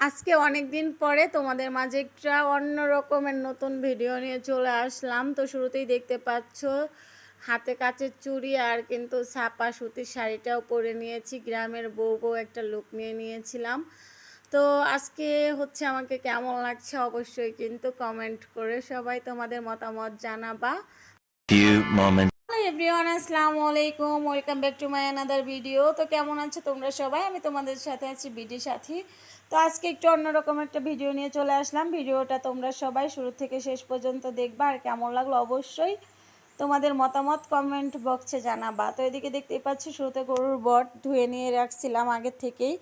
আজকে অনেক দিন পরে তোমাদের মাঝে একটা অন্য রকমের নতুন ভিডিও নিয়ে চলে আসলাম। তো শুরুতেই দেখতে পাচ্ছ হাতে কাচের চুড়ি আর কিন্তু ছাপা সুতির শাড়িটাও পরে নিয়েছি। গ্রামের বউ বউ একটা লুক নিয়ে নিয়েছিলাম। তো আজকে হচ্ছে আমাকে কেমন লাগছে অবশ্যই কিন্তু কমেন্ট করে সবাই তোমাদের মতামত জানাবা। হ্যালো এভরিওয়ান, আসসালামু আলাইকুম, welcome back to my another video. তো কেমন আছো তোমরা সবাই? আমি তোমাদের সাথে আছি বিডি সাথী। তো আজকে একটু অন্যরকম একটা ভিডিও নিয়ে চলে আসলাম। ভিডিওটা তোমরা সবাই শুরু থেকে শেষ পর্যন্ত দেখবা, আর কেমন লাগলো অবশ্যই তোমাদের মতামত কমেন্ট বক্সে জানাবা। তো এদিকে দেখতেই পাচ্ছি শুরুতে গরুর বট ধুয়ে নিয়ে রাখছিলাম আগের থেকেই।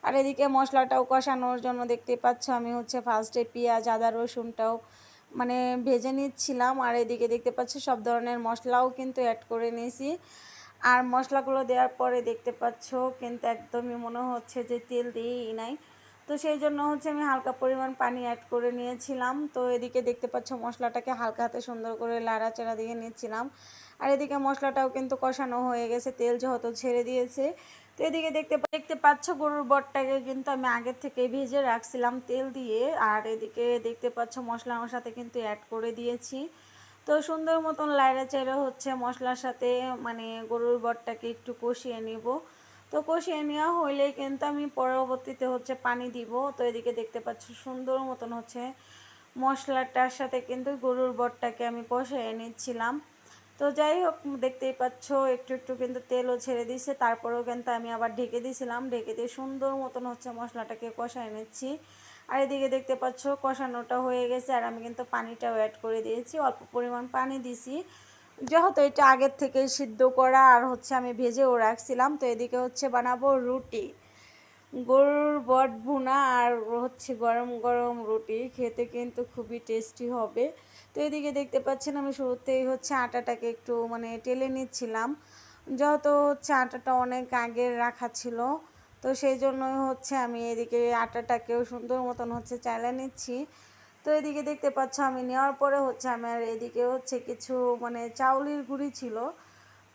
আর এদিকে মশলাটাও কষানোর জন্য দেখতেই পাচ্ছ আমি হচ্ছে ফার্স্টে পেঁয়াজ আদা রসুনটাও মানে ভেজে নিচ্ছিলাম। আর এদিকে দেখতে পাচ্ছি সব ধরনের মশলাও কিন্তু অ্যাড করে নিয়েছি। আর মশলাগুলো দেওয়ার পরে দেখতে পাচ্ছ কিন্তু একদমই মনে হচ্ছে যে তেল দিয়েই নাই। তো সেই জন্য হচ্ছে আমি হালকা পরিমাণ পানি অ্যাড করে নিয়েছিলাম। তো এদিকে দেখতে পাচ্ছ মশলাটাকে হালকা হাতে সুন্দর করে লাড়াচাড়া দিয়ে নিচ্ছিলাম। আর এদিকে মশলাটাও কিন্তু কষানো হয়ে গেছে, তেল যেহেতু ছেড়ে দিয়েছে। তো এদিকে দেখতে পাচ্ছ গরুর বটটাকে কিন্তু আমি আগের থেকে ভেজে রাখছিলাম তেল দিয়ে। আর এদিকে দেখতে পাচ্ছ মশলার সাথে কিন্তু অ্যাড করে দিয়েছি। তো সুন্দর মতন লাইড়া চাইড়া হচ্ছে মশলার সাথে মানে গরুর বটটাকে একটু কষিয়ে নিব। তো কষিয়ে নেওয়া হইলে কিন্তু আমি পরবর্তীতে হচ্ছে পানি দিব। তো এদিকে দেখতে পাচ্ছ সুন্দর মতন হচ্ছে মশলাটার সাথে কিন্তু গরুর বটটাকে আমি কষিয়ে নিচ্ছিলাম। তো যাই হোক দেখতেই পাচ্ছ একটু একটু কিন্তু তেলও ছেড়ে দিয়েছে, তারপরেও কিন্তু আমি আবার ঢেকে দিয়েছিলাম। ঢেকে দিয়ে সুন্দর মতন হচ্ছে মশলাটাকে কষায় নিচ্ছি। আর এদিকে দেখতে পাচ্ছ কষানোটা হয়ে গেছে, আর আমি কিন্তু পানিটাও অ্যাড করে দিয়েছি, অল্প পরিমাণ পানি দিছি যেহেতু এটা আগের থেকে সিদ্ধ করা আর হচ্ছে আমি ভেজেও রাখছিলাম। তো এদিকে হচ্ছে বানাবো রুটি, গরুর বট ভুনা আর হচ্ছে গরম গরম রুটি খেতে কিন্তু খুবই টেস্টি হবে। তো এদিকে দেখতে পাচ্ছেন আমি শুরুতেই হচ্ছে আটাটাকে একটু মানে টেলে নিচ্ছিলাম, যেহেতু হচ্ছে আটাটা অনেক আগের রাখা ছিল। তো সেই জন্যই হচ্ছে আমি এদিকে আটাটাকেও সুন্দর মতন হচ্ছে চালে নিচ্ছি। তো এদিকে দেখতে পাচ্ছ আমি নেওয়ার পরে হচ্ছে আমার এদিকে হচ্ছে কিছু মানে চাউলের গুঁড়ি ছিল।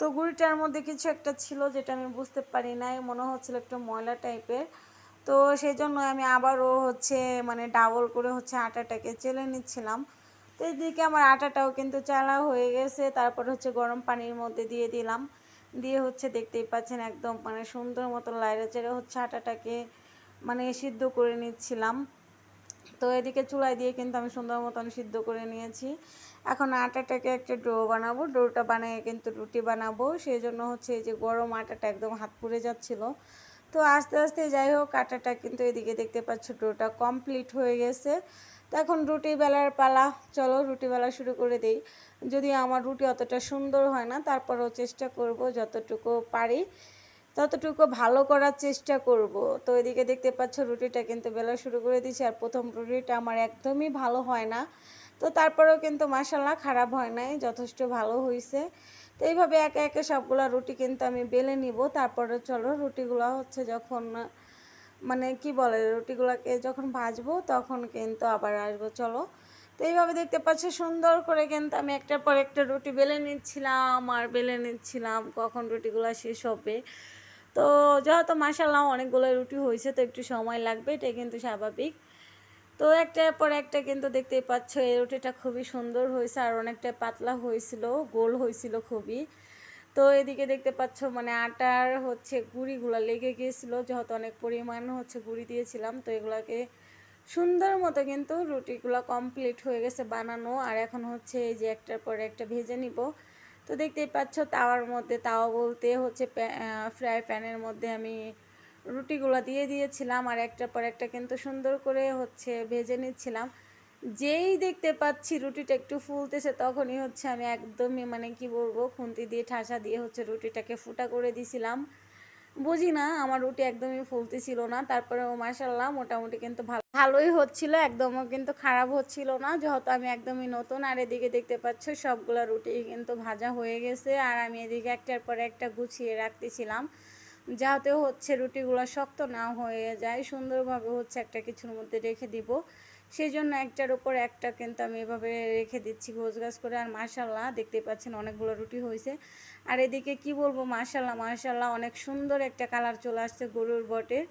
তো গুঁড়িটার মধ্যে কিছু একটা ছিল যেটা আমি বুঝতে পারি নাই, মনে হচ্ছিল একটু ময়লা টাইপের। তো সেই জন্য আমি আবারও হচ্ছে মানে ডাবল করে হচ্ছে আটাটাকে চেলে নিচ্ছিলাম। তো এদিকে আমার আটাটাও কিন্তু চালা হয়ে গেছে, তারপর হচ্ছে গরম পানির মধ্যে দিয়ে দিলাম। দিয়ে হচ্ছে দেখতেই পাচ্ছেন একদম মানে সুন্দর মতো লাইড়ে চেড়ে হচ্ছে আটাটাকে মানে সিদ্ধ করে নিচ্ছিলাম। তো এদিকে চুলায় দিয়ে কিন্তু আমি সুন্দর মতন সিদ্ধ করে নিয়েছি। এখন আটাটাকে একটা ডো বানাবো, ডোটা বানিয়ে কিন্তু রুটি বানাবো। সেই জন্য হচ্ছে এই যে গরম আটাটা একদম হাত পুড়ে যাচ্ছিলো। তো আস্তে আস্তে যাই হোক আটাটা কিন্তু এদিকে দেখতে পাচ্ছ ডোটা কমপ্লিট হয়ে গেছে। তো এখন রুটি বেলার পালা, চলো রুটি বেলা শুরু করে দেই। যদি আমার রুটি অতটা সুন্দর হয় না, তারপরেও চেষ্টা করব যতটুকু পারি ততটুকু ভালো করার চেষ্টা করব। তো এদিকে দেখতে পাচ্ছ রুটিটা কিন্তু বেলা শুরু করে দিয়েছি, আর প্রথম রুটিটা আমার একদমই ভালো হয় না। তো তারপরেও কিন্তু মাশাআল্লাহ খারাপ হয় নাই, যথেষ্ট ভালো হয়েছে। তো এইভাবে একে একে সবগুলা রুটি কিন্তু আমি বেলে নিব। তারপরে চলো রুটিগুলো হচ্ছে যখন মানে কি বলে রুটিগুলোকে যখন ভাজবো তখন কিন্তু আবার আসবো, চলো। তো এইভাবে দেখতে পাচ্ছি সুন্দর করে কিন্তু আমি একটার পর একটা রুটি বেলে নিচ্ছিলাম আর বেলে নিচ্ছিলাম কখন রুটিগুলো শেষ হবে। তো যেহেতু মাশাআল্লাহ অনেকগুলো রুটি হয়েছে তো একটু সময় লাগবে, এটা কিন্তু স্বাভাবিক। তো একটার পর একটা কিন্তু দেখতেই পাচ্ছ এই রুটিটা খুবই সুন্দর হয়েছে, আর অনেকটা পাতলা হয়েছিল, গোল হয়েছিল খুবই। তো এদিকে দেখতে পাচ্ছ মানে আটার হচ্ছে গুঁড়িগুলো লেগে গিয়েছিলো, যেহেতু অনেক পরিমাণ হচ্ছে গুঁড়ি দিয়েছিলাম। তো এগুলোকে সুন্দর মতো কিন্তু রুটিগুলো কমপ্লিট হয়ে গেছে বানানো। আর এখন হচ্ছে এই যে একটার পর একটা ভেজে নিব। তো দেখতেই পাচ্ছ তাওয়ার মধ্যে, তাওয়া বলতে হচ্ছে ফ্রাই প্যানের মধ্যে আমি রুটিগুলো দিয়ে দিয়েছিলাম, আর একটার পর একটা কিন্তু সুন্দর করে হচ্ছে ভেজে নিচ্ছিলাম। যেই দেখতে পাচ্ছি রুটিটা একটু ফুলতেছে তখনই হচ্ছে আমি একদমই মানে কি বলবো খুন্তি দিয়ে ঠাসা দিয়ে হচ্ছে রুটিটাকে ফুটা করে দিছিলাম। বুঝি না আমার রুটি একদমই ফুলতেছিল না, তারপরেও মাশাআল্লাহ মোটামুটি কিন্তু ভালোই হচ্ছিল, একদমও কিন্তু খারাপ হচ্ছিল না, যেহেতু আমি একদমই নতুন। আর এদিকে দেখতে পাচ্ছ সবগুলো রুটি কিন্তু ভাজা হয়ে গেছে, আর আমি এদিকে একটার পর একটা গুছিয়ে রাখতেছিলাম যাতে হচ্ছে রুটিগুলো শক্ত না হয়ে যায়, সুন্দরভাবে হচ্ছে একটা কিছুর মধ্যে রেখে দিব। সেই জন্য একটার উপর একটা কিন্তু আমি এভাবে রেখে দিচ্ছি গোছগাছ করে। আর মাশাআল্লাহ দেখতেই পাচ্ছেন অনেকগুলো রুটি হয়েছে। আর এদিকে কি বলবো মাশাআল্লাহ মাশাআল্লাহ অনেক সুন্দর একটা কালার চলে আসছে গরুর বটের।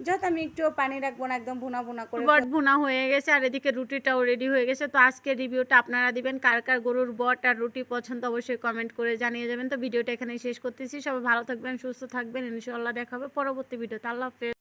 যত আমি একটু পানি রাখবো না, একদম ভুনা ভুনা করে। বট ভুনা হয়ে গেছে আর এদিকে রুটিটাও রেডি হয়ে গেছে। তো আজকের রিভিউটা আপনারা দিবেন, কার কার গরুর বট আর রুটি পছন্দ অবশ্যই কমেন্ট করে জানিয়ে যাবেন। তো ভিডিওটা এখানেই শেষ করতেছি। সবাই ভালো থাকবেন, সুস্থ থাকবেন, ইনশাআল্লাহ দেখা হবে পরবর্তী ভিডিওতে। আল্লাহ হাফেজ।